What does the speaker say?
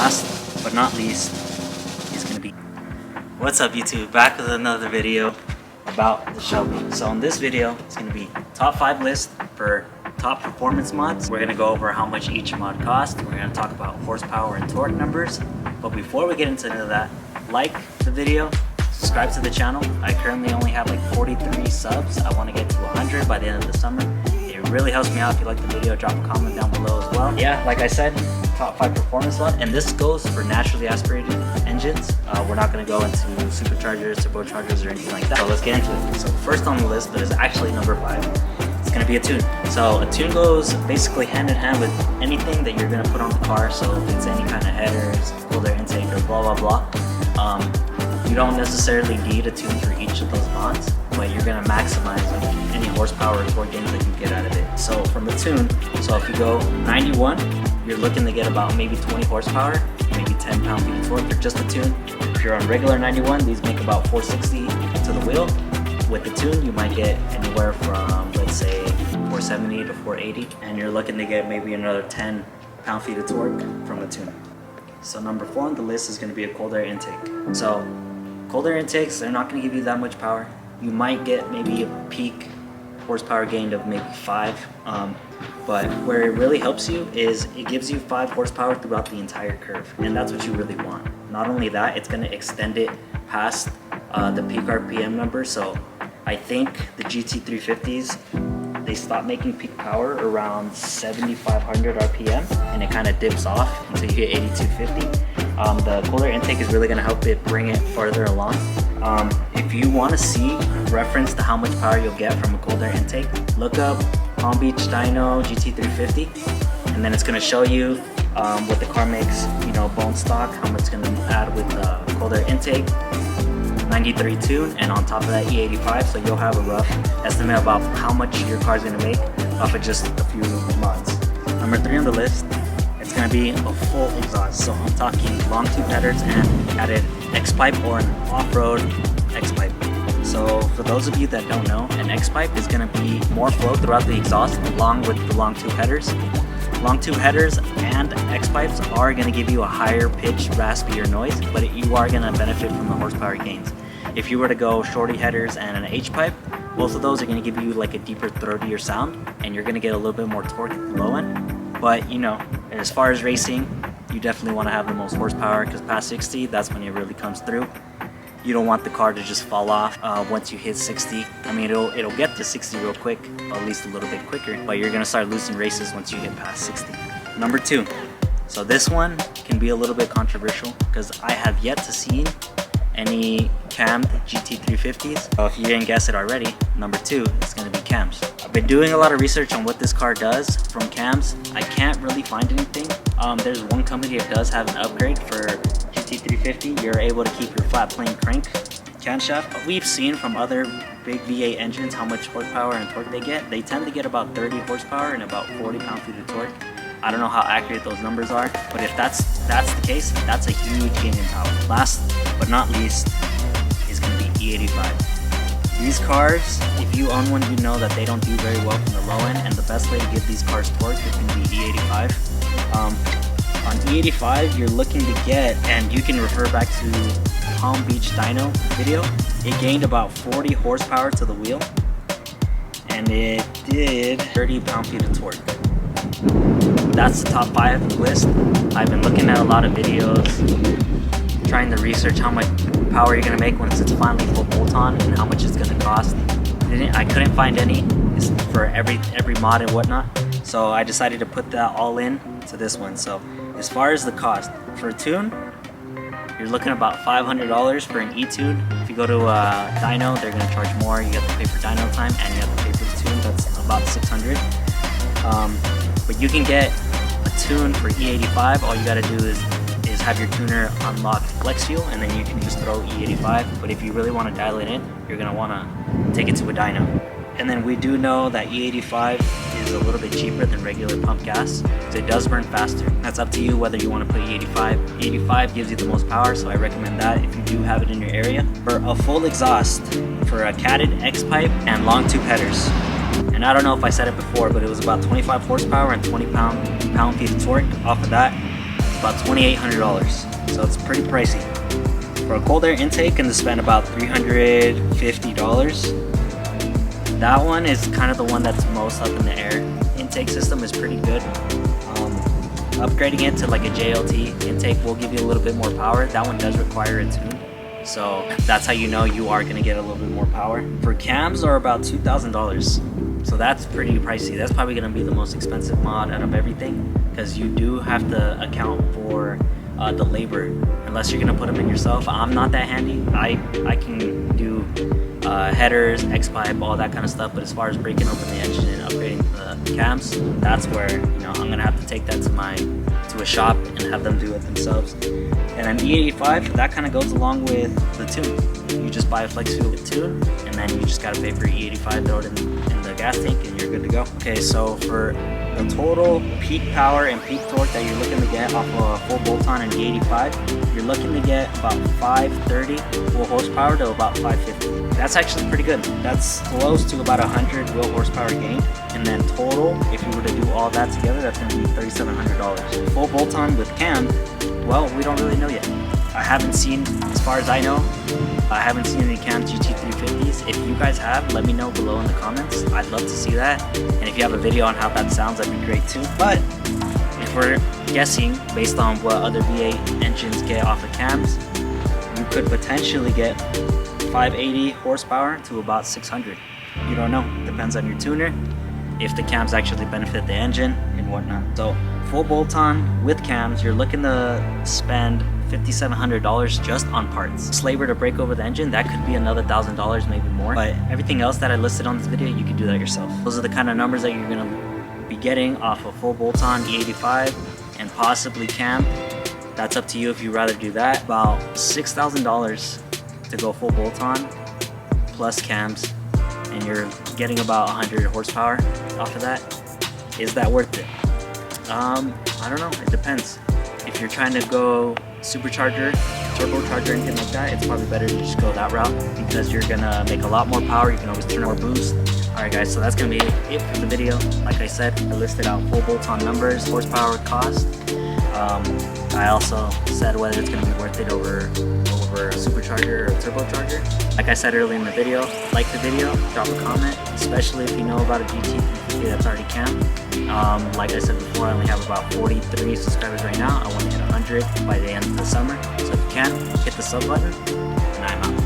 last but not least is going to be... What's up YouTube, back with another video about the Shelby. So in this video, it's going to be top 5 list for top performance mods. We're going to go over how much each mod costs. We're going to talk about horsepower and torque numbers. But before we get into that, like the video, subscribe to the channel. I currently only have like 43 subs. I want to get to 100 by the end of the summer. It really helps me out. If you like the video, drop a comment down below as well. Yeah, like I said, top 5 performance mod, and this goes for naturally aspirated engines. We're not going to go into superchargers, turbochargers, or anything like that. So let's get into it. So first on the list, but is actually number 5. It's going to be a tune. So a tune goes basically hand in hand with anything that you're going to put on the car. So if it's any kind of headers, cooler intake, or blah blah blah. You don't necessarily need a tune for each of those mods, but you're going to maximize any horsepower or torque gains that you get out of it. So from the tune, so if you go 91, you're looking to get about maybe 20 horsepower, maybe 10 pound-feet of torque for just the tune. If you're on regular 91, these make about 460 to the wheel. With the tune, you might get anywhere from, let's say, 470 to 480, and you're looking to get maybe another 10 pound-feet of torque from the tune. So number 4 on the list is going to be a cold air intake. So cold air intakes, they're not going to give you that much power. You might get maybe a peak horsepower gain of maybe 5, but where it really helps you is it gives you 5 horsepower throughout the entire curve, and that's what you really want. Not only that, it's going to extend it past the peak RPM number. So I think the GT350s, they stop making peak power around 7,500 RPM, and it kind of dips off until you hit 8,250. The cold air intake is really going to help it bring it farther along. If you want to see reference to how much power you'll get from a cold air intake, look up Palm Beach Dyno GT350, and then it's going to show you what the car makes, bone stock, how much it's going to add with the cold air intake, 93 tune, and on top of that E85, so you'll have a rough estimate about how much your car is going to make off of just a few mods. Number 3 on the list, it's going to be a full exhaust. So I'm talking long tube headers and added X-pipe or an off-road X-pipe. So for those of you that don't know, an X-pipe is going to be more flow throughout the exhaust along with the long tube headers. Long tube headers and X-pipes are going to give you a higher pitch, raspier noise, but you are going to benefit from the horsepower gains. If you were to go shorty headers and an H-pipe, both of those are going to give you like a deeper, throatier sound, and you're going to get a little bit more torque at the low end. But as far as racing, you definitely want to have the most horsepower, because past 60, that's when it really comes through. You don't want the car to just fall off once you hit 60. I mean, it'll get to 60 real quick, or at least a little bit quicker, but you're gonna start losing races once you get past 60. Number 2. So this one can be a little bit controversial, because I have yet to see any cammed GT350s. So if you didn't guess it already, number 2 is gonna be cams. I've been doing a lot of research on what this car does from cams. I can't really find anything. There's one company that does have an upgrade for GT350. You're able to keep your flat plane crank camshaft. We've seen from other big V8 engines how much horsepower and torque they get. They tend to get about 30 horsepower and about 40 pound-feet of torque. I don't know how accurate those numbers are, but if that's the case, that's a huge gain in power. Last but not least is going to be E85. These cars, if you own one, you know that they don't do very well from the low end, and the best way to give these cars torque is going to be E85. On E85, you're looking to get, and you can refer back to Palm Beach Dyno video, it gained about 40 horsepower to the wheel, and it did 30 pound-feet of torque. That's the top 5 list. I've been looking at a lot of videos, trying to research how much power you're going to make once it's finally full bolt-on and how much it's going to cost. I couldn't find any for every mod and whatnot, so I decided to put that all in to this one. So as far as the cost, for a tune, you're looking at about $500 for an E-tune. If you go to Dyno, they're going to charge more. You have to pay for dyno time, and you have to pay for the tune. That's about $600. But you can get a tune for E85. All you got to do is have your tuner unlock flex fuel, and then you can just throw E85. But if you really want to dial it in, you're going to want to take it to a dyno. And then we do know that E85 is a little bit cheaper than regular pump gas, so it does burn faster. That's up to you whether you want to put E85. E85 gives you the most power, so I recommend that if you do have it in your area. For a full exhaust, for a catted X-pipe and long tube headers, and I don't know if I said it before, but it was about 25 horsepower and 20 pound-feet of torque. Off of that, about $2,800. So it's pretty pricey. For a cold air intake, and to spend about $350. That one is kind of the one that's most up in the air. Intake system is pretty good. Upgrading it to like a JLT intake will give you a little bit more power. That one does require a tune, so that's how you know you are going to get a little bit more power. For cams are about $2,000, so that's pretty pricey. That's probably going to be the most expensive mod out of everything, because you do have to account for the labor, unless you're going to put them in yourself. I'm not that handy. I can do headers, X-pipe, all that kind of stuff, but as far as breaking open the engine and upgrading the cams, that's where, you know, I'm gonna have to take that to a shop and have them do it themselves. And then E85, that kind of goes along with the tune. You just buy a flex fuel with tune, and then you just gotta pay for E85, throw it in the gas tank, and you're good to go. Okay, so for the total peak power and peak torque that you're looking to get off of a full bolt-on and E85, you're looking to get about 530 full horsepower to about 550. That's actually pretty good. That's close to about 100 wheel horsepower gain. And then total, if you were to do all that together, that's going to be $3,700. Full bolt-on with cam, well, we don't really know yet. I haven't seen, as far as I know, I haven't seen any cam GT350s. If you guys have, let me know below in the comments. I'd love to see that. And if you have a video on how that sounds, that'd be great too. But if we're guessing based on what other V8 engines get off of cams, you could potentially get 580 horsepower to about 600. You don't know. Depends on your tuner, if the cams actually benefit the engine and whatnot. So full bolt-on with cams, you're looking to spend $5,700 just on parts. Labor to break over the engine, that could be another $1,000, maybe more. But everything else that I listed on this video, you can do that yourself. Those are the kind of numbers that you're gonna be getting off a full bolt-on E85 and possibly cam. That's up to you if you'd rather do that. About $6,000 to go full bolt-on plus cams, and you're getting about 100 horsepower off of that. Is that worth it? I don't know, it depends. If you're trying to go supercharger, turbocharger, anything like that, it's probably better to just go that route, because you're gonna make a lot more power. You can always turn more boost. Alright guys, so that's gonna be it for the video. Like I said, I listed out full bolt-on numbers, horsepower, cost. I also said whether it's gonna be worth it over a supercharger or a turbocharger. Like I said earlier in the video, like the video, drop a comment, especially if you know about a GT350 that's already cam. Like I said before, I only have about 43 subscribers right now. I want to hit 100 by the end of the summer. So if you can, hit the sub button, and I'm out.